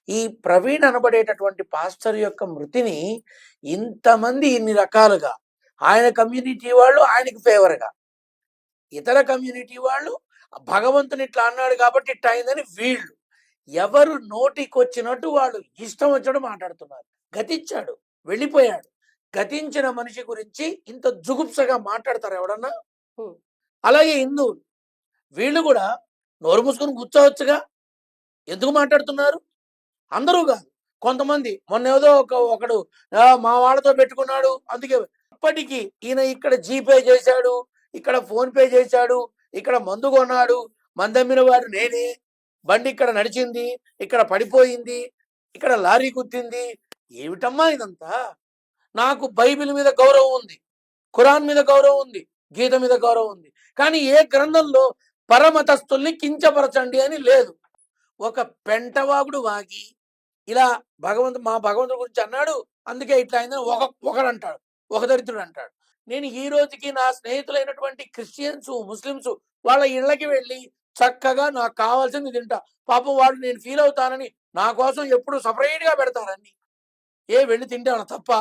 ఈ ప్రవీణ్ అనబడేటటువంటి పాస్టర్ యొక్క మృతిని ఇంతమంది ఇన్ని రకాలుగా, ఆయన కమ్యూనిటీ వాళ్ళు ఆయనకి ఫేవర్గా, ఇతర కమ్యూనిటీ వాళ్ళు భగవంతుని ఇట్లా అన్నాడు కాబట్టి ఇట్లా అయిందని వీళ్ళు, ఎవరు నోటికొచ్చినట్టు వాళ్ళు ఇష్టం వచ్చినట్టు మాట్లాడుతున్నారు. గతించాడు, వెళ్ళిపోయాడు. గతించిన మనిషి గురించి ఇంత జుగుప్సగా మాట్లాడతారు ఎవడన్నా? అలాగే హిందువులు వీళ్ళు కూడా నోరు మూసుకొని కూర్చోవచ్చుగా, ఎందుకు మాట్లాడుతున్నారు? అందరూ కాదు, కొంతమంది. మొన్న ఏదో ఒకడు మా వాళ్ళతో పెట్టుకున్నాడు అందుకే. ఇప్పటికీ ఈయన ఇక్కడ జీపే చేశాడు, ఇక్కడ ఫోన్ పే చేశాడు, ఇక్కడ మందు కొన్నాడు, మందమ్మిన వాడు నేనే, బండి ఇక్కడ నడిచింది, ఇక్కడ పడిపోయింది, ఇక్కడ లారీ గుద్దింది. ఏమిటమ్మా ఇదంతా? నాకు బైబిల్ మీద గౌరవం ఉంది, ఖురాన్ మీద గౌరవం ఉంది, గీత మీద గౌరవం ఉంది, కానీ ఏ గ్రంథంలో పరమతస్తుల్ని కించపరచండి అని లేదు. ఒక పెంటవాగుడు వాగి ఇలా మా భగవంతుడి గురించి అన్నాడు అందుకే ఇట్లా అయిందని ఒకడు అంటాడు, ఒక దరిద్రుడు అంటాడు. నేను ఈ రోజుకి నా స్నేహితులైనటువంటి క్రిస్టియన్స్, ముస్లిమ్స్ వాళ్ళ ఇళ్ళకి వెళ్ళి చక్కగా నాకు కావాల్సింది తింటా. పాపం వాళ్ళు నేను ఫీల్ అవుతానని నా కోసం ఎప్పుడు సపరేట్ గా పెడతారని. వెళ్ళి తింటాను తప్ప.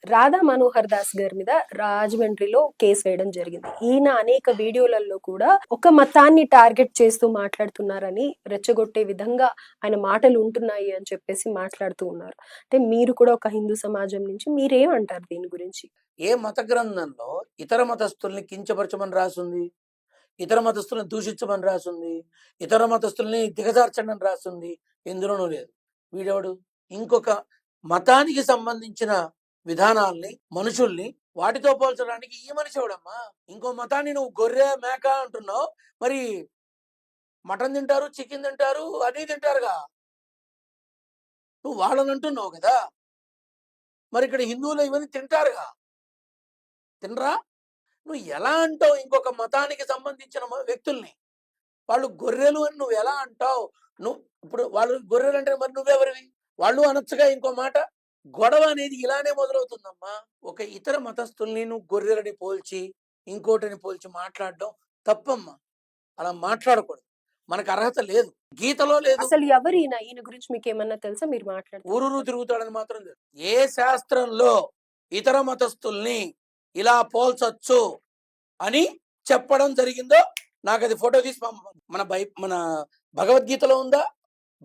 రాధా మనోహర్ దాస్ గారి మీద రాజమండ్రిలో కేసు వేయడం జరిగింది. ఈయన అనేక వీడియోలలో కూడా ఒక మతాన్ని టార్గెట్ చేస్తూ మాట్లాడుతున్నారని, రెచ్చగొట్టే విధంగా ఆయన మాటలు ఉంటున్నాయి అని చెప్పేసి మాట్లాడుతూ ఉన్నారు. అంటే మీరు కూడా ఒక హిందూ సమాజం నుంచి మీరేమంటారు దీని గురించి? ఏ మత గ్రంథంలో ఇతర మతస్థుల్ని కించపరచమని రాసింది? ఇతర మతస్థుల్ని దూషించమని రాసింది? ఇతర మతస్థుల్ని దిగజార్చండి అని రాసింది? ఎందులోనూ లేదు. వీడెవడు? ఇంకొక మతానికి సంబంధించిన విధానాల్ని, మనుషుల్ని వాటితో పోల్చడానికి ఈ మనిషి ఎవడమ్మా? ఇంకో మతాన్ని నువ్వు గొర్రె మేక అంటున్నావు, మరి మటన్ తింటారు, చికెన్ తింటారు, అది తింటారుగా, నువ్వు వాళ్ళని అంటున్నావు కదా. మరి ఇక్కడ హిందువులు ఇవన్నీ తింటారుగా, తినరా? నువ్వు ఎలా అంటావు ఇంకొక మతానికి సంబంధించిన వ్యక్తుల్ని? వాళ్ళు గొర్రెలు అని నువ్వు ఎలా అంటావు? నువ్వు ఇప్పుడు వాళ్ళు గొర్రెలు అంటే మరి నువ్వెవరివి? వాళ్ళు అనొచ్చుగా ఇంకో మాట. గొడవ అనేది ఇలానే మొదలవుతుందమ్మా. ఒక ఇతర మతస్థుల్ని నువ్వు గొర్రెలని పోల్చి ఇంకోటిని పోల్చి మాట్లాడడం తప్పమ్మా. అలా మాట్లాడకూడదు, మనకు అర్హత లేదు, గీతలో లేదు. అసలు ఎవరు ఈయన గురించి మీకు ఏమన్నా తెలుసా? మీరు మాట్లాడుతూ ఊరూరు తిరుగుతాడని మాత్రం లేదు. ఏ శాస్త్రంలో ఇతర మతస్థుల్ని ఇలా పోల్చొచ్చు అని చెప్పడం జరిగిందో నాకు అది ఫోటో తీసి మన భగవద్గీతలో ఉందా,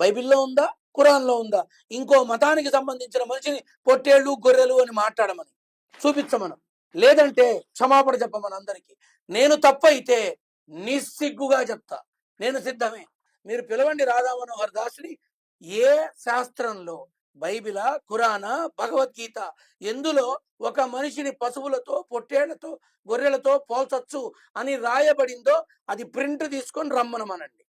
బైబిల్లో ఉందా, ఖురాన్లో ఉందా? ఇంకో మతానికి సంబంధించిన మనిషిని పొట్టేళ్ళు, గొర్రెలు అని మాట్లాడమని చూపించమను, లేదంటే క్షమాపణ చెప్పమని అందరికీ. నేను తప్పైతే నిస్సిగ్గుగా చెప్తా, నేను సిద్ధమే. మీరు పిలవండి రాధా మనోహర్ దాస్ని. ఏ శాస్త్రంలో, బైబిలా, ఖురానా, భగవద్గీత, ఎందులో ఒక మనిషిని పశువులతో, పొట్టేళ్లతో, గొర్రెలతో పోల్చొచ్చు అని రాయబడిందో అది ప్రింట్ తీసుకొని రమ్మనమనండి.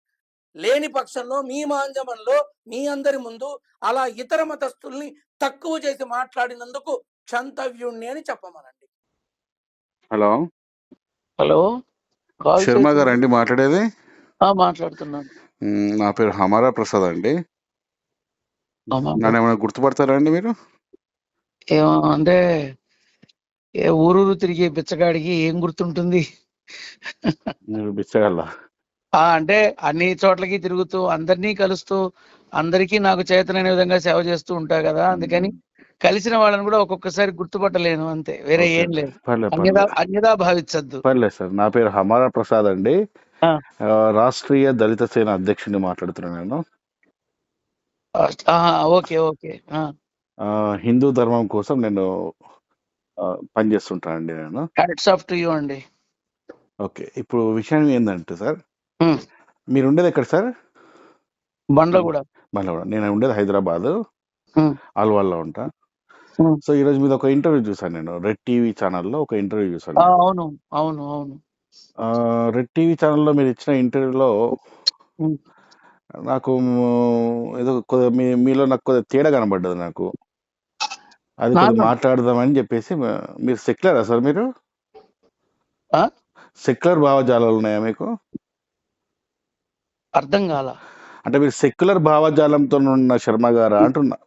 లేని పక్షంలో మీ మాంజమంలో మీ అందరి ముందు అలా ఇతర మతస్థుల్ని తక్కువ చేసి మాట్లాడినందుకు క్షంతవ్యుణ్ణి అని చెప్పమనండి. హలో హలో, శర్మ గారు అండి మాట్లాడేది? మాట్లాడుతున్నాను. నా పేరు హమారా ప్రసాద్ అండి. నన్ను ఏమైనా గుర్తుపడతారా అండి మీరు? అంటే ఊరూరు తిరిగే బిచ్చగాడికి ఏం గుర్తుంటుంది? మీరు బిచ్చగల్లా? అంటే అన్ని చోట్లకి తిరుగుతూ అందరినీ కలుస్తూ అందరికీ నాకు చేతనైన విధంగా సేవ చేస్తూ ఉంటా కదా, అందుకని కలిసిన వాళ్ళని కూడా ఒక్కొక్కసారి గుర్తుపట్టలేను, అంతే, వేరే ఏం లేదు. అన్యదా భావించద్దు. పర్లేదు సార్. నా పేరు హమారా ప్రసాద్ అండి. రాష్ట్రీయ దళిత సేన అధ్యక్షుడిని మాట్లాడుతున్నాను నేను. Okay okay. హిందూ ధర్మం కోసం నేను పనిచేస్తుంటానండి నేను. హ్యాట్స్ ఆఫ్ టు యు అండి. ఓకే, ఇప్పుడు విషయం ఏంటంటే సార్, మీరు ఉండేది ఎక్కడ సార్? బండ్లగూడ. నేను ఉండేది హైదరాబాద్, అల్వాల్లో ఉంటా. సో ఈరోజు మీద ఒక ఇంటర్వ్యూ చూసాను నేను, రెడ్ టీవీ ఛానల్లో ఒక ఇంటర్వ్యూ చూసాను. అవును అవును అవును. రెడ్ టీవీ ఛానల్లో మీరు ఇచ్చిన ఇంటర్వ్యూలో నాకు ఏదో మీలో నాకు కొద్దిగా తేడా కనబడ్డది నాకు. అది కొద్దిగా మాట్లాడదామని చెప్పేసి. మీరు సెక్యులరా సార్? మీరు సెక్యులర్ భావజాలాలు ఉన్నాయా మీకు? అర్థం కాల. అంటే మీరు సెక్యులర్ భావజాలంతో ఉన్న శర్మ గారా అంటున్నా.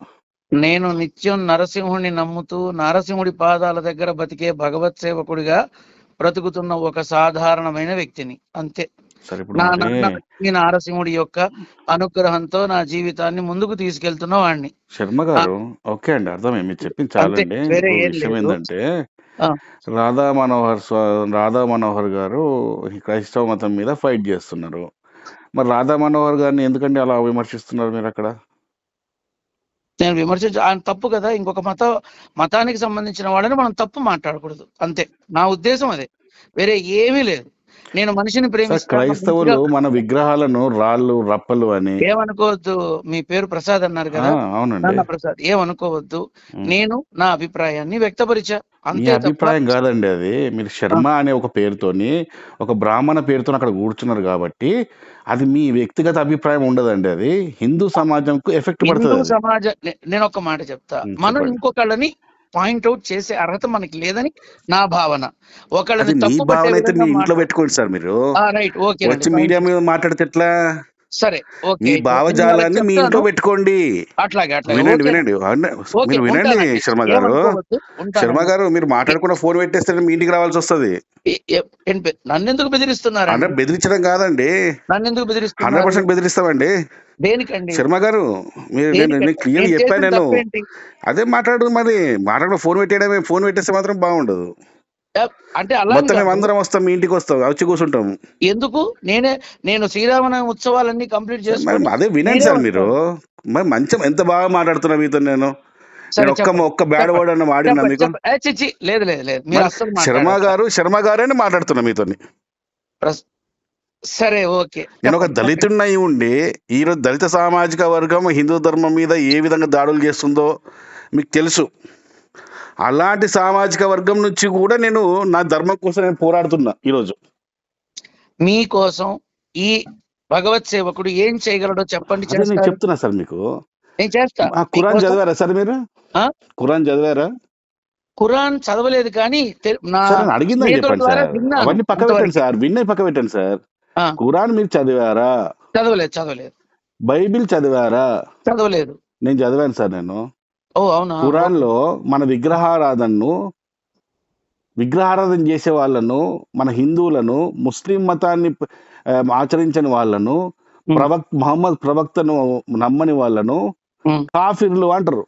నేను నిత్యం నరసింహుడిని నమ్ముతూ నరసింహుడి పాదాల దగ్గర బతికే భగవత్ సేవకుడిగా బ్రతుకుతున్న ఒక సాధారణమైన వ్యక్తిని, అంతే. సరే ఇప్పుడు నా మరి నా ఈ నారసింహుడి యొక్క అనుగ్రహంతో నా జీవితాన్ని ముందుకు తీసుకెళ్తున్న వాడిని. శర్మ గారు ఓకే అండి, అర్థమైంది, మీరు చెప్పింది అంతే, చాలండి. వేరే ఇప్పుడు ఏం విషయం లేదు. ఏంటంటే ఆ, రాధా మనోహర్ గారు ఈ క్రైస్తవ మతం మీద ఫైట్ చేస్తున్నారు. మరి రాధా మనోహర్ గారిని ఎందుకండి అలా విమర్శిస్తున్నారు మీరు అక్కడ? నేను ఆయన తప్పు కదా. ఇంకొక మతానికి సంబంధించిన వాళ్ళని మనం తప్పు మాట్లాడకూడదు, అంతే. నా ఉద్దేశం అదే, వేరే ఏమీ లేదు. నేను మనిషిని సార్, ప్రేమిస్తాను, క్రైస్తవులు మంచిగా మన విగ్రహాలను రాళ్ళు రప్పలు అని ఏమనుకోవద్దు. మీ పేరు ప్రసాద్ అన్నారు కదా, అవునండి. నాన్న ప్రసాద్, ఏమనుకోవద్దు. నేను నా అభిప్రాయాన్ని వ్యక్తపరిచా, మీ అంతే తప్ప. అభిప్రాయం కాదండి అది. మీరు ఆ, శర్మ అనే ఒక పేరుతోని ఒక బ్రాహ్మణ పేరుతో అక్కడ కూర్చున్నారు కాబట్టి అది మీ వ్యక్తిగత అభిప్రాయం ఉండదండి. అది హిందూ సమాజంకు ఎఫెక్ట్ హిందూ పడుతుంది అది. సమాజం నేను ఒక మాట చెప్తా, మనం చెప్పండి. ఇంకొకళ్ళని పాయింట్అవుట్ చేసే అర్హత మనకి లేదని నా భావన. అది ఒకళ్ళని మీ తప్పు పట్టే భావన అయితే మీ విధంగా ఇంట్లో మాట్లాడు. పెట్టుకోండి సార్. మీరు రైట్, ఓకేనండి, వచ్చి థ్యాంక్ మీడియా యూ. మీద మాట్లాడితే ఎట్లా? సరే, ఓకే, మీ అయితే నేను వాళ్ళకి భావజాలాన్ని మీ ఇంట్లో చెప్తాను. పెట్టుకోండి. అట్లాగే అట్లాగే, వినండి ఓకేనండి, వినండి ఓకే, మీరు వినండి ఉంటానండి, శర్మ గారు. ఏమనుకోవద్దు, శర్మ ఉంటానండి. గారు, మీరు మాట్లాడకుండా ఫోన్ పెట్టేస్తే మీ ఇంటికి రావాల్సి వస్తుంది. నన్ను ఎందుకు బెదిరిస్తున్నారండి? అంటే బెదిరించడం కాదండి, నన్ను ఎందుకు 100% బెదిరిస్తున్నారు? బెదిరిస్తామండి. దేనికండి? శర్మ గారు, నేను దేనికండి? క్లియర్ నేను చెప్పాను. చేసిన నేను తప్పేంటి? అదే మాట్లాడు. మరి మాట్లాడకుండా ఫోన్ పెట్టేయడమే. ఫోన్ పెట్టేస్తే మాత్రం బాగుండదు. అంటే అలా మొత్తం మేము కాదు. అందరం వస్తాం, మీ ఇంటికి వస్తాం, వచ్చి కూర్చుంటాం. ఎందుకు? నేను శ్రీరామనవమి ఉత్సవాలన్నీ కంప్లీట్ సార్ మరి చేసుకొని అదే వినండి నేనే సార్. మీరు వస్తాను. మరి మంచి ఎంత బాగా మాట్లాడుతున్నా మీతో. నేను సరే, చెప్పండి, ఒక్క బ్యాడ్ చెప్పండి, వర్డ్ అన్న వాడినా చెప్పండి, మీకు? చెప్పండి. చిచ్చి, లేదు లేదు లేదు, మీరు మరి అస్సలు శర్మ గారే మాట్లాడుతున్నా మీతో. సరే, ఓకే, నేను ఒక చెప్పండి, చెప్పండి. దళితుడినై ఉండి ఈరోజు దళిత సామాజిక వర్గం హిందూ ధర్మం మీద ఏ విధంగా దాడులు చేస్తుందో మీకు తెలుసు. అలాంటి సామాజిక వర్గం నుంచి కూడా నేను నా ధర్మం కోసం నేను పోరాడుతున్నా ఈరోజు. మీకోసం ఈ భగవత్ సేవకుడు ఏం చేయగలడో చెప్పండి, అదే నేను చేస్తాడు. చెప్తున్నా సార్ మీకు. నేను చేస్తా ఖురాన్ మీకోసం. చదివారా సార్ మీరు? ఆ? ఖురాన్ చదివారా? ఖురాన్ చదవలేదు, కానీ నా సార్ నేను అడిగిందని స్నేహితుల చెప్పండి ద్వారా సార్. విన్నాను అవన్నీ పక్క పెట్టండి అంతవరకే. సార్, విన్నై పక్క పెట్టండి సార్. ఆ, ఖురాన్ మీరు చదివారా? చదవలేదు. బైబిల్ చదివారా? చదవలేదు. నేను చదివాను సార్. నేను ఓ, అవునా? ఖురాన్ లో మన విగ్రహారాధన చేసే వాళ్ళను, మన హిందువులను, ముస్లిం మతాన్ని ఆచరించని వాళ్ళను, ఉమ్, మహమ్మద్ ప్రవక్తను నమ్మని వాళ్ళను ఉమ్, కాఫిర్లు అంటారు.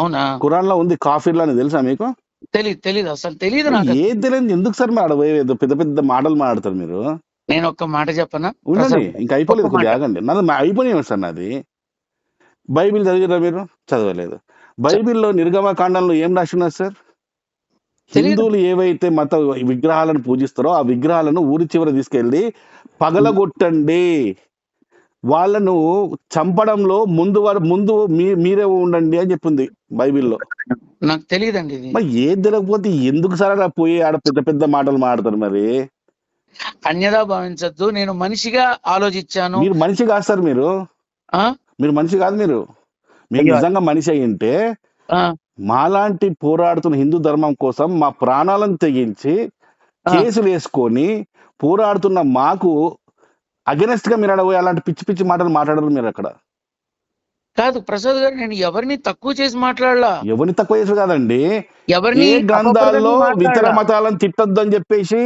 అవునా? ఖురాన్ లో ఉంది కాఫిర్లు అని, తెలుసా మీకు? తెలీదు, అసలు తెలీదు మరి నాకు. ఏది తెలియదు ఎందుకు సార్ మీరు ఏదో పెద్ద పెద్ద మాటలు మాట్లాడతారు మీరు? నేను ఒక్క మాట చెప్పనా ఉండండి, ప్రసాద్? ఇంకా అయిపోలేదు, ఒక్క కొద్దిగా మాట. ఆగండి. నాది అయిపోయినాయి సార్. నాది బైబిల్ చదివారా మీరు? చదవలేదు. బైబిల్లో నిర్గమకాండంలో ఏం రాసి ఉన్నారు సార్? తెలీదు. హిందువులు ఏవైతే మత విగ్రహాలను పూజిస్తారో ఆ విగ్రహాలను ఊరి చివర తీసుకెళ్లి పగలగొట్టండి. వాళ్ళను చంపడంలో ముందు మీరే ఉండండి అని చెప్పింది బైబిల్లో. నాకు తెలియదండి ఇది. మరి ఏది తెలియకపోతే ఎందుకు సార్ అలా పోయి ఆడ పెద్ద పెద్ద మాటలు మాడతారు? మరి అన్యదా భావించద్దు, నేను మనిషిగా ఆలోచించాను. మీరు మనిషి కాదు సార్. ఆ మీరు మనిషి కాదు. మీరు అయ్యో. నిజంగా మనిషి అయి ఉంటే ఆ, మాలాంటి పోరాడుతున్న హిందూ ధర్మం కోసం మా ప్రాణాలను తెగించి ఆ, కేసులు వేసుకొని పోరాడుతున్న మాకు అగెనెస్ట్ గా మీరు అడగ అలాంటి పిచ్చి పిచ్చి మాటలు మాట్లాడరు మీరు అక్కడ. కాదు ప్రసాద్ గారు, నేను ఎవరిని తక్కువ చేసి మాట్లాడలా, ఎవరిని తక్కువ చేసి కాదండి. ఎవరిని ఏ గ్రంథాల్లో అపప్రదగా ఇతర మాట్లాడలా. మతాలను తిట్టొద్దు అని చెప్పేసి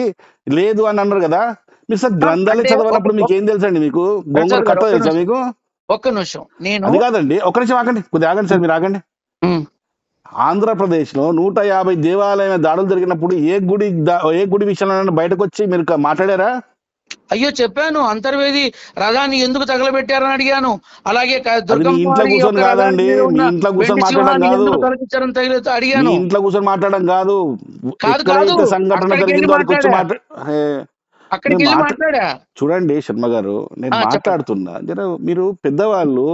లేదు అని అన్నారు కదా. మీరు సార్ గ్రంథాలే అంటే చదవనప్పుడు మీకు ఏం తెలుసండి? మీకు గోంగూర ప్రసాద్ గారు, కట్ట తెలుసా మీకు? ఒక్క నిమిషం. నేను అది కాదండి, ఒక్క నిమిషం ఆగండి, కొద్దిగా ఆగండి సార్, మీరు ఆగండి. ఉమ్, ఆంధ్రప్రదేశ్ లో 150 దేవాలయం దాడులు జరిగినప్పుడు ఏ గుడి విషయంలో బయటకు వచ్చి మీరు మాట్లాడారా? అయ్యో, చెప్పాను. అంతర్వేది రథాన్ని ఎందుకు తగలబెట్టారని అడిగాను. అలాగే అది మీ దుర్గమ్మ ఇంట్లో వారి కూర్చొని యొక్క రథాన్ని కాదండి, మీద మీ ఉన్న ఇంట్లో కూర్చొని వెండి మాట్లాడడం సింహాన్ని కాదు. ఎందుకు తొలగించారని మీ అడిగాను. ఇంట్లో కూర్చొని మాట్లాడడం కాదు. కాదు, ఎక్కడైతే సంఘటన అక్కడికి వెళ్ళి జరిగిందో అక్కడికి వచ్చి మాట్లాడా. అక్కడికి వెళ్ళి మాట్లాడా. చూడండి శర్మ గారు, నేను చెప్పండి. మాట్లాడుతున్నా. మీరు పెద్దవాళ్ళు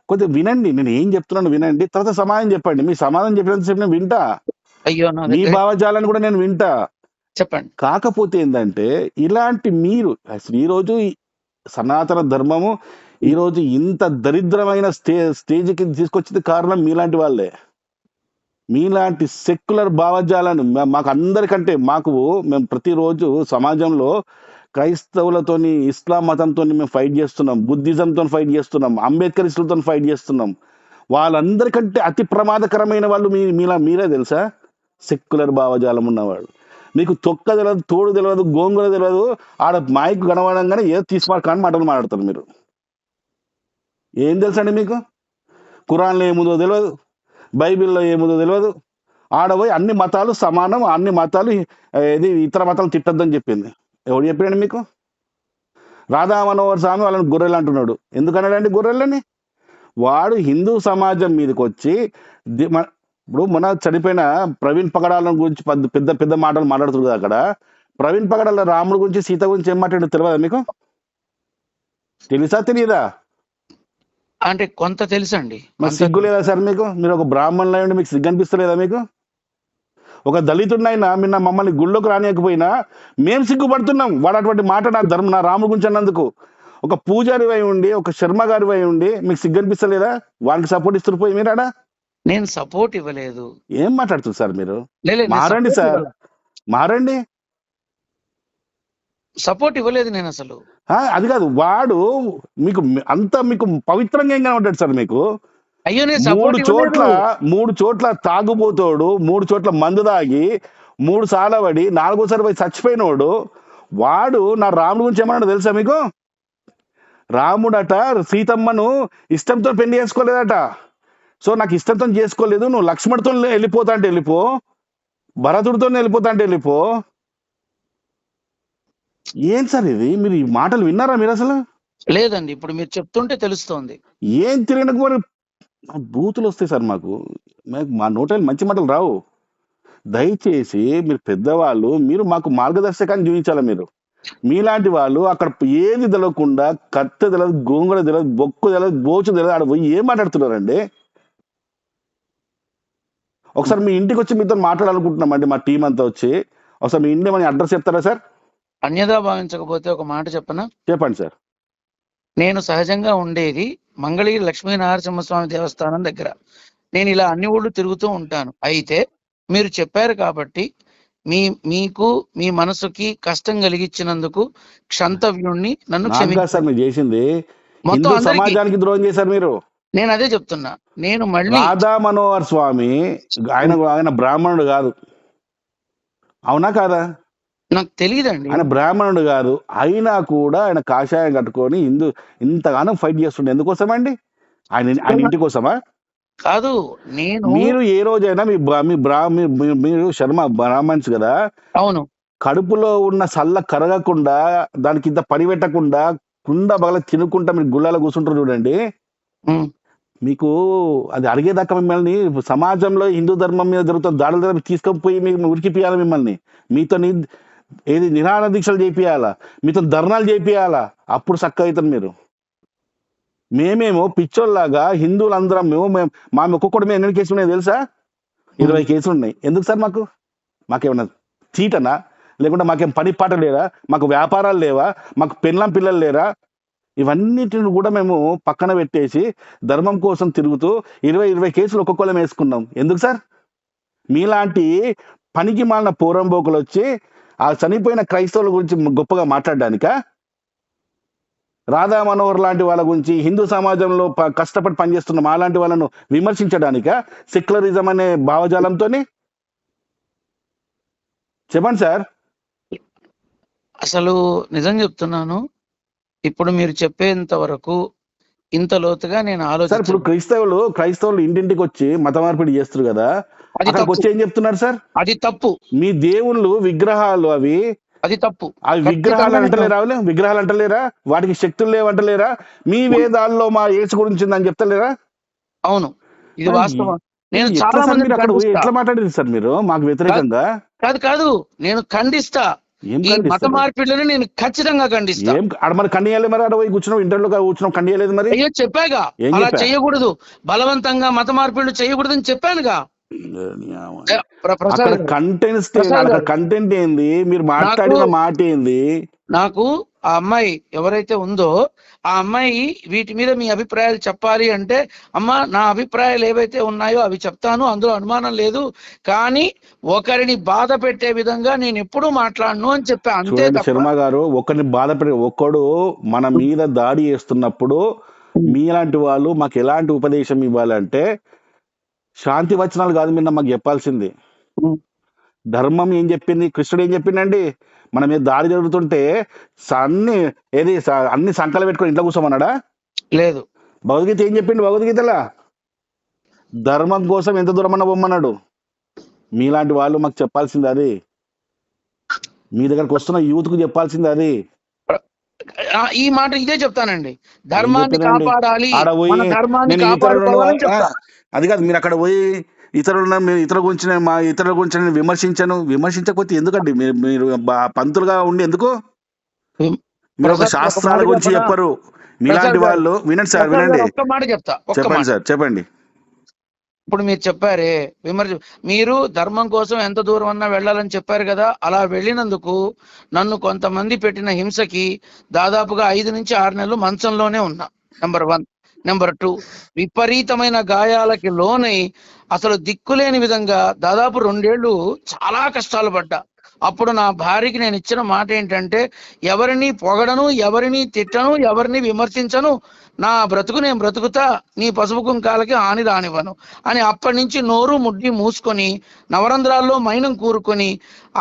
కొద్దిగా వినండి. నేను ఏం చెప్తున్నాను వినండి, తర్వాత సమాధానం చెప్పండి. మీ సమాధానం చెప్పినంతసేపు నేను వింటా, అయ్యో, నా మీ దగ్గర భావజాలను కూడా నేను వింటా. చెప్పండి. కాకపోతే ఏంటంటే ఇలాంటి మీరు అసలు ఈరోజు సనాతన ధర్మము ఈరోజు ఇంత దరిద్రమైన స్టేజ్కి తీసుకొచ్చింది కారణం మీలాంటి వాళ్ళే. మీలాంటి సెక్యులర్ భావజాలను మాకు అందరికంటే మేము ప్రతిరోజు సమాజంలో క్రైస్తవులతోని, ఇస్లాం మతంతో మేము ఫైట్ చేస్తున్నాం, బుద్ధిజంతో ఫైట్ చేస్తున్నాం, అంబేద్కరిస్టులతో ఫైట్ చేస్తున్నాం. వాళ్ళందరికంటే అతి ప్రమాదకరమైన వాళ్ళు మీరే తెలుసా? సెక్యులర్ భావజాలం ఉన్నవాళ్ళు. మీకు తొక్క తెలియదు, తోడు తెలియదు, గోంగూర తెలియదు. ఆడ మైక్ కనబడంగానే ఏదో తీసుకొని మాటలు మాట్లాడతారు మీరు. ఏం తెలుసండి మీకు? ఖురాన్లో ఏముందో తెలియదు, బైబిల్లో ఏముందో తెలియదు. ఆడపోయి అన్ని మతాలు సమానం, అన్ని మతాలు ఇది ఇతర మతాలు తిట్టద్దని చెప్పింది. ఎవడు చెప్పాడు మీకు? రాధా మనోహర్ స్వామి వాళ్ళని గొర్రెలు అంటున్నాడు. ఎందుకన్నాడండి గొర్రెలని? వాడు హిందూ సమాజం మీదకి వచ్చి ఇప్పుడు మన చనిపోయిన ప్రవీణ్ పగడాల గురించి పెద్ద పెద్ద మాటలు మాట్లాడుతుంది అక్కడ. ప్రవీణ్ పగడాల రాముడి గురించి, సీత గురించి ఏం మాట్లాడు తెలియదా మీకు? తెలుసా తెలియదా? అంటే కొంత తెలుసండి. మరి సిగ్గు లేదా సార్ మీకు? మీరు ఒక బ్రాహ్మణులు అయ్యండి, మీకు సిగ్గు అనిపిస్తలేదా మీకు? ఒక దళితుడినైనా నిన్న మమ్మల్ని గుళ్ళోకి రానియకపోయినా మేము సిగ్గుపడుతున్నాం. వాడు అటువంటి మాట నా రాముడి గురించి అన్నందుకు. ఒక పూజారి అయి ఉండి, ఒక శర్మ గారి అయి ఉండి మీకు సిగ్గు అనిపిస్తలేదా? వాడికి సపోర్ట్ ఇస్తారు పోయి మీరాడా? నేను సపోర్ట్ ఇవ్వలేదు. ఏం మాట్లాడుతుంది సార్ మీరు? లేదు, నేను మారండి support సార్, ఇవ్వలేదు. మారండి. సపోర్ట్ ఇవ్వలేదు నేను అసలు. అది కాదు, వాడు మీకు మీకు పవిత్రంగా ఏం కనబడ్డాడు సార్ మీకు? అయ్యో నేను 3 సపోర్ట్ చోట్ల ఇవ్వలేదు. 3 చోట్ల తాగుబోతోడు, 3 చోట్ల మందు తాగి 3 సార్లు పడి 4వ పోయి చచ్చిపోయినోడు వాడు నా రాముడు గురించి ఏమన్నాడు తెలుసా మీకు? రాముడట సీతమ్మను ఇష్టంతో పెళ్లి చేసుకోలేదట. సో నాకు ఇష్టంతో చేసుకోలేదు, నువ్వు లక్ష్మణుడితో వెళ్ళిపోతా అంటే వెళ్ళిపో, భరతుడితో వెళ్ళిపోతా అంటే వెళ్ళిపో. ఏం సార్ ఇది? మీరు ఈ మాటలు విన్నారా మీరు అసలు? లేదండి, ఇప్పుడు మీరు చెప్తుంటే తెలుస్తోంది. ఏం తిరిగినకు మరి బూతులు వస్తాయి సార్ మాకు. మా నోటలు మంచి మాటలు రావు. దయచేసి మీరు పెద్దవాళ్ళు, మీరు మాకు మార్గదర్శకాన్ని చూపించాలి. మీరు మీలాంటి వాళ్ళు అక్కడ ఏది తెలవకుండా, కత్తె తెలియదు, గోంగూర తెలియదు, బొక్కు తెలియదు, బోచు తెలియదు, ఆడ పోయి ఏం మాట్లాడుతున్నారండి? ఒకసారి మీ ఇంటికి వచ్చి మీతో మాట్లాడాలనుకుంటున్నామండి, మా టీం అంతా వచ్చి. ఒకసారి మీ ఇంటి మన అడ్రస్ చెప్తారా సార్? అన్యదా భావించకపోతే ఒక మాట చెప్పనా? చెప్పండి సార్. నేను సహజంగా ఉండేది మంగళగిరి లక్ష్మీనరసింహస్వామి దేవస్థానం దగ్గర. నేను ఇలా అన్ని ఊళ్ళు తిరుగుతూ ఉంటాను. అయితే మీరు చెప్పారు కాబట్టి మీకు మీ మనసుకి కష్టం కలిగించినందుకు క్షంతవ్యుణ్ణి, నన్ను నాకు కాదు సార్ మీరు చేసింది, మొత్తం హిందూ అందరికీ. సమాజానికి ద్రోహం చేశారు మీరు. నేను అదే చెప్తున్నా. నేను మళ్ళీ రాధా మనోహర్ స్వామి ఆయన బ్రాహ్మణుడు కాదు, అవునా కాదా? నాకు తెలియదండి. ఆయన బ్రాహ్మణుడు కాదు, అయినా కూడా ఆయన కాషాయం కట్టుకొని ఇంతగానో ఫైట్ చేస్తుండే. ఎందుకోసమండి? ఆయన ఇంటి కోసమా? కాదు, నేను మీరు ఏ రోజైనా మీరు శర్మ బ్రాహ్మణ్స్ కదా, అవును కడుపులో ఉన్న సల్ల కరగకుండా, దానికి ఇంత పని పెట్టకుండా, కుండ బగల తినుకుంటా మీరు గుళ్ళలో కూర్చుంటారు చూడండి. ఉమ్. మీకు అది అడిగేదాకా మిమ్మల్ని సమాజంలో హిందూ ధర్మం మీద జరుగుతున్న దాడుల దగ్గర తీసుకొని మీకు ఉరికిపియాలి. మిమ్మల్ని మీతో ఏది నిరాహార దీక్షలు చేపియాలా, మీతో ధర్నాలు చేపియాలా, అప్పుడు చక్కగా అవుతారు మీరు. మేమేమో పిచ్చోళ్ళలాగా హిందువులందరం మా ఒక్కొక్కటి మేము ఎన్ని కేసులు ఉన్నాయి తెలుసా? 20 కేసులు ఉన్నాయి. ఎందుకు సార్? మాకేమన్నా చీటనా? లేకుంటే మాకేం పని పాట లేరా? మాకు వ్యాపారాలు లేవా? మాకు పెళ్ళం పిల్లలు లేరా? ఇవన్నిటిని కూడా మేము పక్కన పెట్టేసి ధర్మం కోసం తిరుగుతూ 20 కేసులు ఒక్కొక్కళ్ళం వేసుకున్నాం. ఎందుకు సార్? మీలాంటి పనికి మాలిన పోరంబోకులు వచ్చి ఆ చనిపోయిన క్రైస్తవుల గురించి గొప్పగా మాట్లాడడానికా? రాధా మనోహర్ లాంటి వాళ్ళ గురించి, హిందూ సమాజంలో కష్టపడి పనిచేస్తున్న మాలాంటి వాళ్ళను విమర్శించడానికా? సెక్యులరిజం అనే భావజాలంతోని? చెప్పండి సార్. అసలు నిజం చెప్తున్నాను, ఇప్పుడు మీరు చెప్పేంత వరకు ఇంత లోతుగా నేను సార్ ఇప్పుడు క్రైస్తవులు ఇంటింటికి వచ్చి మత మార్పిడి చేస్తారు కదా, అక్కడికి వచ్చి ఏం చెప్తున్నారు సార్? అది తప్పు. మీ దేవుళ్ళు విగ్రహాలు అది తప్పు. అవి విగ్రహాలు అంటలేరా? వాటికి శక్తులు లేవంటలేరా? మీ వేదాల్లో మా యేసు గురించి ఉందని చెప్తలేరా? అవును, ఇది వాస్తవం. నేను ఎట్లా చాలా సార్ మంది మీరు అక్కడ ఎట్లా మాట్లాడారు సార్ మీరు మాకు వ్యతిరేకంగా? కాదు, నేను ఖండిస్తా. ఏం ఈ మత ఖండిస్తారు? మార్పిడులను నేను ఖచ్చితంగా ఖండిస్తా. ఏం మరి ఖండియాలి? మరి అక్కడ పోయి కూర్చున్నాం, ఇంటర్లో కూర్చున్నాం, ఖండియలేదు మరి? అయ్యో చెప్పాగా, ఏం అలా చెప్పా? చేయకూడదు, బలవంతంగా మత మార్పిడులు చేయకూడదని చెప్పానుగా. అక్కడ కంటెంట్ ఏంది? మీరు మాట్లాడిన మాట ఏంది? నాకు ఆ అమ్మాయి ఎవరైతే ఉందో ఆ అమ్మాయి వీటి మీద మీ అభిప్రాయాలు చెప్పాలి అంటే, అమ్మ నా అభిప్రాయాలు ఏవైతే ఉన్నాయో అవి చెప్తాను, అందులో అనుమానం లేదు, కానీ ఒకరిని బాధ పెట్టే విధంగా నేను ఎప్పుడూ మాట్లాడను అని చెప్పా. అంతే చూడండి శర్మ గారు, ఒకరిని ఒక్కడు మన మీద దాడి చేస్తున్నప్పుడు మీలాంటి వాళ్ళు మాకు ఎలాంటి ఉపదేశం ఇవ్వాలంటే, శాంతి వచనాలు కాదు మీరు మాకు చెప్పాల్సింది. ధర్మం ఏం చెప్పింది? కృష్ణుడు ఏం చెప్పిండండి? మన మీద దాడి జరుగుతుంటే అన్ని అన్ని సంకలు పెట్టుకొని ఇంట్లో కూర్చోమన్నాడా? లేదు. భగవద్గీత ఏం చెప్పిండు? భగవద్గీతలా ధర్మం కోసం ఎంత దూరమన్నా పొమ్మన్నాడు. మీలాంటి వాళ్ళు మాకు చెప్పాల్సింది అది. మీ దగ్గరకు వస్తున్న యూత్ కు చెప్పాల్సింది అది. ఈ మాట ఇదే చెప్తానండి, ధర్మాన్ని చెప్పానండి. కాపాడాలి, ఆడ పోయి మన ధర్మాన్ని నేను ఇతరులను కాపాడుకోవాలని చెప్తా. అది కాదు, మీరు అక్కడ పోయి ఇతరుల గురించి నేను విమర్శించకపోతే ఎందుకండి? మీరు పంతులుగా ఉండి ఎందుకు? మీరు ఒక ప్రసాద్ ఒక శాస్త్రాల మాట గురించి చెప్పనా? చెప్పరు. మీలాంటి ప్రసాద్ గారు, వాళ్ళు వినండి సార్, ప్రసాద్ వినండి. గారు ఒక్క మాట చెప్తా, ఒక్క చెప్పండి మాట. సార్, చెప్పండి. ఇప్పుడు మీరు చెప్పారే మీరు ధర్మం కోసం ఎంత దూరం అన్నా వెళ్ళాలని చెప్పారు కదా, అలా వెళ్ళినందుకు నన్ను కొంతమంది పెట్టిన హింసకి దాదాపుగా 5 నుంచి 6 నెలలు మంచంలోనే ఉన్నా. నెంబర్ 1. నెంబర్ 2, విపరీతమైన గాయాలకి లోనై అసలు దిక్కులేని విధంగా దాదాపు 2 ఏళ్ళు చాలా కష్టాలు పడ్డా. అప్పుడు నా భార్యకి నేను ఇచ్చిన మాట ఏంటంటే, ఎవరిని పొగడను, ఎవరిని తిట్టను, ఎవరిని విమర్శించను, నా బ్రతుకు నేను బ్రతుకుతా, నీ పసుపు కుంకాలకి హాని రానివ్వను అని అప్పటి నుంచి నోరు ముడ్డి మూసుకొని నవరంధ్రాల్లో మైనం కూరుకొని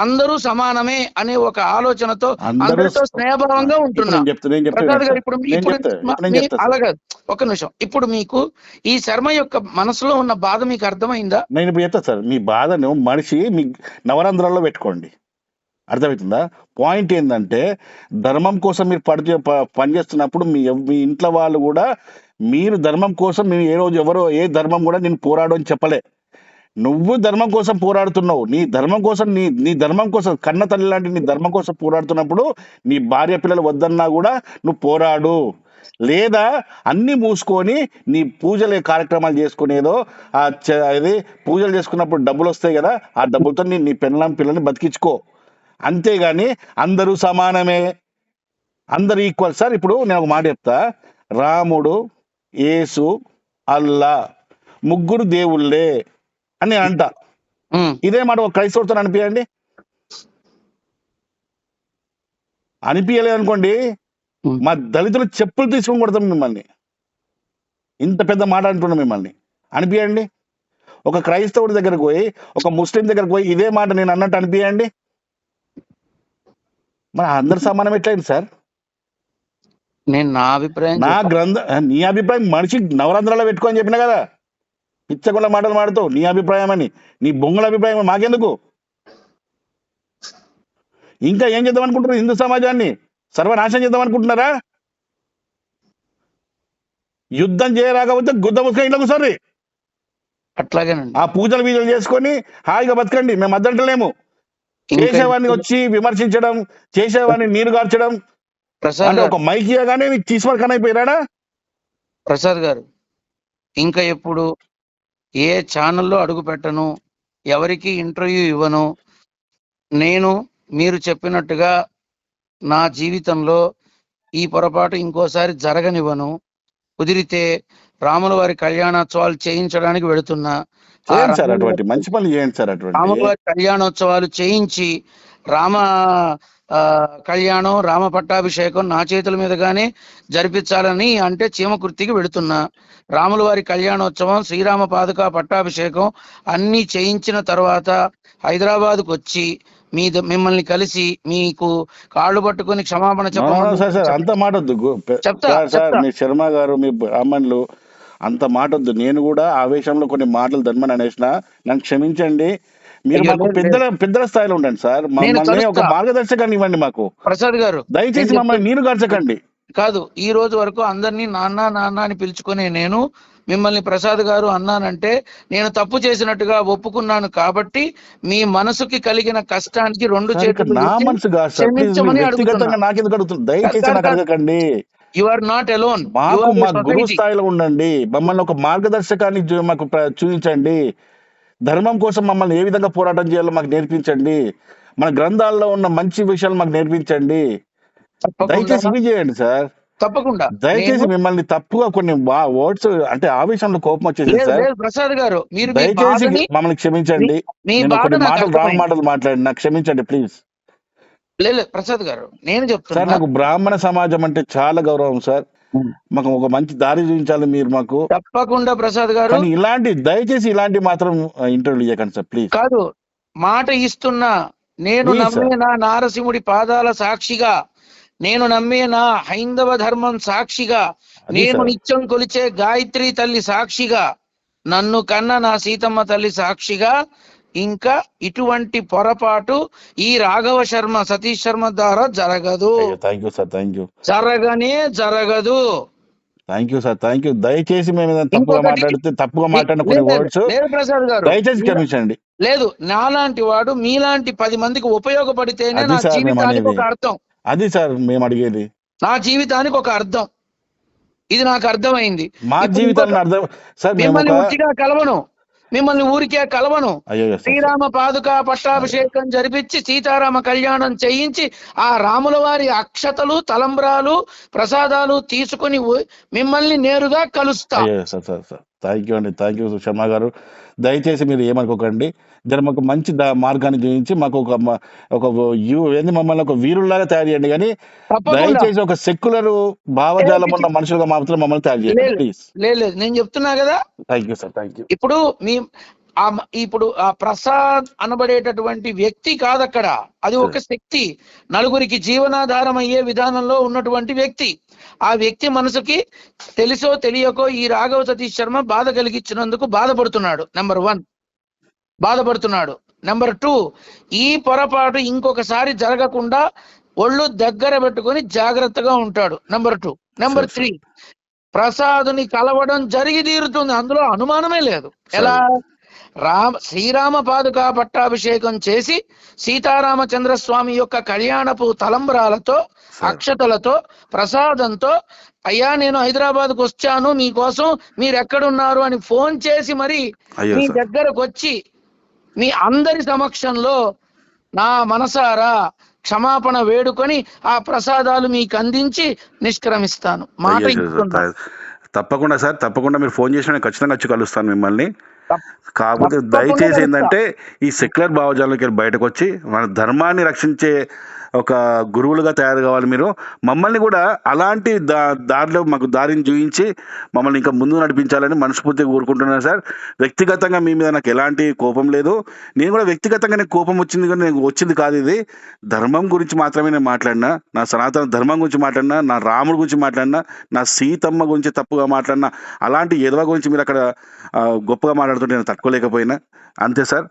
అందరూ సమానమే అనే ఒక ఆలోచనతో అందరితో స్నేహభావంగా ఉంటున్నా. ప్రసాద్ గారు, అలాగే ఒక నిమిషం, ఇప్పుడు మీకు ఈ శర్మ యొక్క మనసులో ఉన్న బాధ మీకు అర్థమైందా? నేను ఇప్పుడు చెప్తా సార్. మీ బాధను మనిషి మీ నవరంధ్రాల్లో పెట్టుకోండి, అర్థమవుతుందా? పాయింట్ ఏంటంటే, ధర్మం కోసం మీరు పనిచేస్తున్నప్పుడు మీ ఇంట్లో వాళ్ళు కూడా మీరు ధర్మం కోసం ఎవరో ఏ ధర్మం కూడా నేను పోరాడు అని చెప్పలే. నువ్వు ధర్మం కోసం పోరాడుతున్నావు. నీ ధర్మం కోసం నీ ధర్మం కోసం కన్న తల్లి లాంటి నీ ధర్మం కోసం పోరాడుతున్నప్పుడు నీ భార్య పిల్లలు వద్దన్నా కూడా నువ్వు పోరాడు. లేదా అన్ని మూసుకొని నీ పూజలు కార్యక్రమాలు చేసుకునేదో అది పూజలు చేసుకున్నప్పుడు డబ్బులు వస్తాయి కదా, ఆ డబ్బులతో నీ పిల్లల్ని బతికించుకో. అంతేగాని అందరూ సమానమే, అందరు ఈక్వల్. సార్ ఇప్పుడు నేను ఒక మాట చెప్తా. రాముడు, యేసు, అల్లా ముగ్గురు దేవుళ్ళే అని నేను అంటా. ఇదే మాట ఒక క్రైస్తవుడితో అనిపించండి, అనిపించలేదు అనుకోండి, మా దళితులు చెప్పులు తీసుకొని కొడతాం మిమ్మల్ని. ఇంత పెద్ద మాట అంటున్నాం మిమ్మల్ని, అనిపించండి. ఒక క్రైస్తవుడి దగ్గరకు పోయి, ఒక ముస్లిం దగ్గరకు పోయి ఇదే మాట నేను అన్నట్టు అనిపించండి. మరి అందరు సమానం ఎట్లయింది సార్? నేను నా అభిప్రాయం నీ అభిప్రాయం మనిషి నవరంధ్రాల్లో పెట్టుకో అని చెప్పినా కదా. పిచ్చకుండా మాటలు మాడుతావు నీ అభిప్రాయం అని. నీ బొంగుల అభిప్రాయం మాకెందుకు? ఇంకా ఏం చేద్దాం అనుకుంటున్నారు? హిందూ సమాజాన్ని సర్వనాశనం చేద్దాం అనుకుంటున్నారా? యుద్ధం చేయరాకపోతే గుద్ద ముసుక ఇంట్లో కూర్చోండి. అట్లాగేనండి. ఆ పూజలు బీజలు చేసుకొని హాయిగా బతకండి. మేము అద్దంటలేము. చేసేవాడిని వచ్చి విమర్శించడం, చేసేవాడిని నీరు గార్చడం, అంటే ఒక మైక్ ఇవ్వగానే నీకు తీసుకొని అయిపోయినాడా? ప్రసాద్ గారు, ఇంకా ఎప్పుడు ఏ ఛానల్లో అడుగు పెట్టను, ఎవరికి ఇంటర్వ్యూ ఇవ్వను. నేను మీరు చెప్పినట్టుగా నా జీవితంలో ఈ పొరపాటు ఇంకోసారి జరగనివ్వను. కుదిరితే రాముల వారి కళ్యాణోత్సవాలు చేయించడానికి వెళుతున్నా. మంచి పని చేయండి సార్. రాముల వారి కళ్యాణోత్సవాలు చేయించి రామ కళ్యాణం, రామ పట్టాభిషేకం నా చేతుల మీదుగానే జరిపించాలని అంటే చీమకుర్తికి వెళుతున్నా. రాముల వారి కళ్యాణోత్సవం, శ్రీరామ పాదుక పట్టాభిషేకం అన్ని చేయించిన తర్వాత హైదరాబాద్కు వచ్చి మిమ్మల్ని కలిసి మీకు కాళ్ళు పట్టుకొని క్షమాపణ చెప్పండి. అంత మాటొద్దు సార్. మీ శర్మ గారు, మీ బ్రాహ్మణులు అంత మాటొద్దు. నేను కూడా ఆవేశంలో కొన్ని మాటలు ధర్మని అనేసిన, నన్ను క్షమించండి. మీరు మాకు పెద్దల స్థాయిలో ఉండండి సార్. మమ్మల్ని ఒక మార్గదర్శకాన్ని ఇవ్వండి మాకు. ప్రసాద్ గారు, దయచేసి మమ్మల్ని నీరు గార్చకండి. కాదు, ఈ రోజు వరకు అందరినీ నాన్న నాన్న అని పిలుచుకునే నేను మిమ్మల్ని ప్రసాద్ గారు అన్నానంటే నేను తప్పు చేసినట్టుగా ఒప్పుకున్నాను. కాబట్టి మీ మనసుకి కలిగిన కష్టానికి 2 చేతులు క్షమించమని అడుగుతున్నా. You are not alone. మాకు మా గురు స్థాయిలో ఉండండి. మమ్మల్ని ఒక మార్గదర్శకాన్ని మాకు చూపించండి. ధర్మం కోసం మమ్మల్ని ఏ విధంగా పోరాటం చేయాలో మాకు నేర్పించండి. మన గ్రంథాల్లో ఉన్న మంచి విషయాలు మాకు నేర్పించండి. దయచేసి ఇవి చేయండి సార్. తప్పకుండా. దయచేసి మిమ్మల్ని తప్పుగా కొన్ని వర్డ్స్ అంటే ఆవేశంలో కోపం వచ్చేసింది సార్. ప్రసాద్ గారు, మీరు దయచేసి మమ్మల్ని క్షమించండి. కొన్ని మాటలు రాంగ్ మాటలు మాట్లాడి నాకు క్షమించండి ప్లీజ్. లేదు ప్రసాద్ గారు, నేను చెప్తాను సార్, నాకు బ్రాహ్మణ సమాజం అంటే చాలా గౌరవం సార్. మాకు ఒక మంచి దారి చూపించాలి మీరు మాకు. తప్పకుండా ప్రసాద్ గారు. దయచేసి ఇలాంటి మాత్రం ఇంటర్వ్యూ చేయకండి సార్ ప్లీజ్. కాదు, మాట ఇస్తున్నా, నేను Please, నమ్మే sir. నా నారసింహుడి పాదాల సాక్షిగా, నేను నమ్మే నా హైందవ ధర్మం సాక్షిగా, అది నేను సార్. నిత్యం కొలిచే గాయత్రి తల్లి సాక్షిగా, నన్ను కన్న నా సీతమ్మ తల్లి సాక్షిగా, ఇంకా ఇటువంటి పొరపాటు ఈ రాఘవ శర్మ, సతీష్ శర్మ ద్వారా జరగదు, అయ్యో thank you sir, thank you, జరగనే జరగదు. Thank you sir, thank you. దయచేసి మేము ఏదైనా తప్పుగా ఇంకొకటి, మాట్లాడితే, తప్పుగా మాట్లాడిన కొన్ని లేదు వర్డ్స్ లేదు ప్రసాద్ గారు, దయచేసి క్షమించండి. లేదు, నాలాంటి వాడు మీలాంటి 10 మందికి ఉపయోగపడితేనే అది నా సార్ మేము జీవితానికి అనేది, ఒక అర్థం, అది సార్ మేము అడిగేది. నా జీవితానికి ఒక అర్థం, ఇది నాకు అర్థమైంది. మా ఇప్పుడు జీవితాలను ఇంకొక, అర్థం సార్, మేము మిమ్మల్ని ఒక ఉట్టిగా కలవను, మిమ్మల్ని ఊరికే కలవను. అయ్యో సార్, శ్రీరామ పాదుక పట్టాభిషేకం జరిపించి సీతారామ కళ్యాణం చేయించి ఆ రాముల వారి అక్షతలు, తలంబ్రాలు, ప్రసాదాలు తీసుకుని మిమ్మల్ని నేరుగా కలుస్తా. అయ్యో sir sir sir thank you అండి, థ్యాంక్ యూ శర్మ గారు. దయచేసి మీరు ఏమనుకోకండి, జర మాకు మంచి మార్గాన్ని చూపించి మాకు ఏంది మమ్మల్ని ఒక వీరుల్లాగా తయారు చేయండి, కానీ తప్పకుండా. దయచేసి ఒక సెక్యులర్ భావజాలం ఉన్న మనుషులుగా మాత్రం మమ్మల్ని తయారు చేయండి ప్లీజ్. లేదు, నేను చెప్తున్నా కదా. Thank you sir, thank you. ఇప్పుడు ఇప్పుడు ఆ ప్రసాద్ అనబడేటటువంటి వ్యక్తి కాదక్కడ, అది ఒక శక్తి, నలుగురికి జీవనాధారం అయ్యే విధానంలో ఉన్నటువంటి వ్యక్తి. ఆ వ్యక్తి మనసుకి తెలుసో తెలియకో ఈ రాఘవ సతీష్ శర్మ బాధ కలిగించినందుకు బాధపడుతున్నాడు. నెంబర్ 1 బాధపడుతున్నాడు. నెంబర్ 2 ఈ పొరపాటు ఇంకొకసారి జరగకుండా ఒళ్ళు దగ్గర పెట్టుకొని జాగ్రత్తగా ఉంటాడు. నెంబర్ 2. నెంబర్ 3 ప్రసాదుని కలవడం జరిగి తీరుతుంది, అందులో అనుమానమే లేదు. ఎలా? శ్రీరామ పాదుకా పట్టాభిషేకం చేసి సీతారామచంద్రస్వామి యొక్క కళ్యాణపు తలంబ్రాలతో, అక్షతలతో, ప్రసాదంతో, అయ్యా నేను హైదరాబాద్కు వచ్చాను మీకోసం, మీరు ఎక్కడున్నారు అని ఫోన్ చేసి మరి మీ దగ్గరకు వచ్చి మీ అందరి సమక్షంలో నా మనసారా క్షమాపణ వేడుకొని ఆ ప్రసాదాలు మీకు అందించి నిష్క్రమిస్తాను. మాట ఇస్తున్నా. తప్పకుండా సార్, తప్పకుండా మీరు ఫోన్ చేసిన ఖచ్చితంగా వచ్చి కలుస్తాను మిమ్మల్ని. కాకపోతే దయచేసి ఏంటంటే ఈ సెక్యులర్ భావజాలంకి బయటకు వచ్చి మన ధర్మాన్ని రక్షించే ఒక గురువులుగా తయారు కావాలి మీరు. మమ్మల్ని కూడా అలాంటి దారిలో మాకు దారిని చూపించి మమ్మల్ని ఇంకా ముందు నడిపించాలని మనస్ఫూర్తిగా కోరుకుంటున్నాను సార్. వ్యక్తిగతంగా మీ మీద నాకు ఎలాంటి కోపం లేదు. నేను కూడా వ్యక్తిగతంగా నాకు కోపం వచ్చింది కానీ నేను వచ్చింది కాదు. ఇది ధర్మం గురించి మాత్రమే నేను మాట్లాడినా, నా సనాతన ధర్మం గురించి మాట్లాడినా, నా రాముడి గురించి మాట్లాడినా, నా సీతమ్మ గురించి తప్పుగా మాట్లాడినా, అలాంటి ఎదవ గురించి మీరు అక్కడ గొప్పగా మాట్లాడుతుంటే నేను తట్టుకోలేకపోయినా అంతే sir.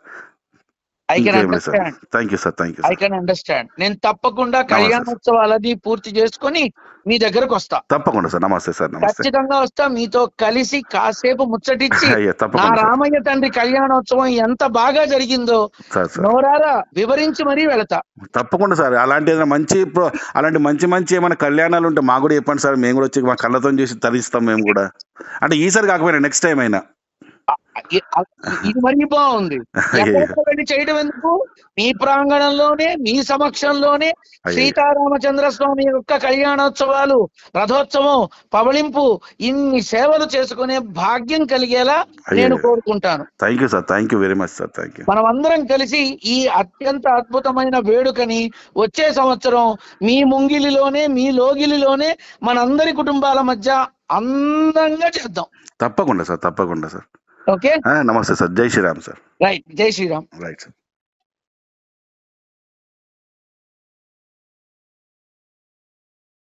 I can understand. Thank you sir, thank you. I can understand. నేను తప్పకుండా కళ్యాణోత్సవాలది పూర్తి చేసుకుని మీ దగ్గరకు వస్తా. తప్పకుండా సార్. నమస్తే సార్. ఖచ్చితంగా వస్తా, మీతో కలిసి కాసేపు ముచ్చటిచ్చి నా రామయ్య తండ్రి కళ్యాణోత్సవం ఎంత బాగా జరిగిందో నోరారా వివరించి మరీ వెళతా. తప్పకుండా సార్. అలాంటి మంచి ఏమైనా కళ్యాణాలు ఉంటే మాకు కూడా చెప్పండి సార్, మేము కూడా వచ్చి మా కళ్ళతో చూసి తరిస్తాం మేము కూడా. అంటే ఈసారి కాకపోయినా నెక్స్ట్ టైం అయినా. ఇది మరీ బాగుంది. వెళ్ళి చేయడం ఎందుకు? మీ ప్రాంగణంలోనే, మీ సమక్షంలోనే సీతారామచంద్ర స్వామి యొక్క కళ్యాణోత్సవాలు, రథోత్సవం, పవళింపు, ఇన్ని సేవలు చేసుకునే భాగ్యం కలిగేలా నేను కోరుకుంటాను. Thank you sir, thank you very much sir, thank you. మనం అందరం కలిసి ఈ అత్యంత అద్భుతమైన వేడుకని వచ్చే సంవత్సరం మీ ముంగిలిలోనే, మీ లోగిలిలోనే మనందరి కుటుంబాల మధ్య అందంగా చేద్దాం. తప్పకుండా సార్, తప్పకుండా సార్. ఓకే, నమస్తే సార్. జై శ్రీరామ్ సార్. రైట్, జై శ్రీరామ్. Right sir.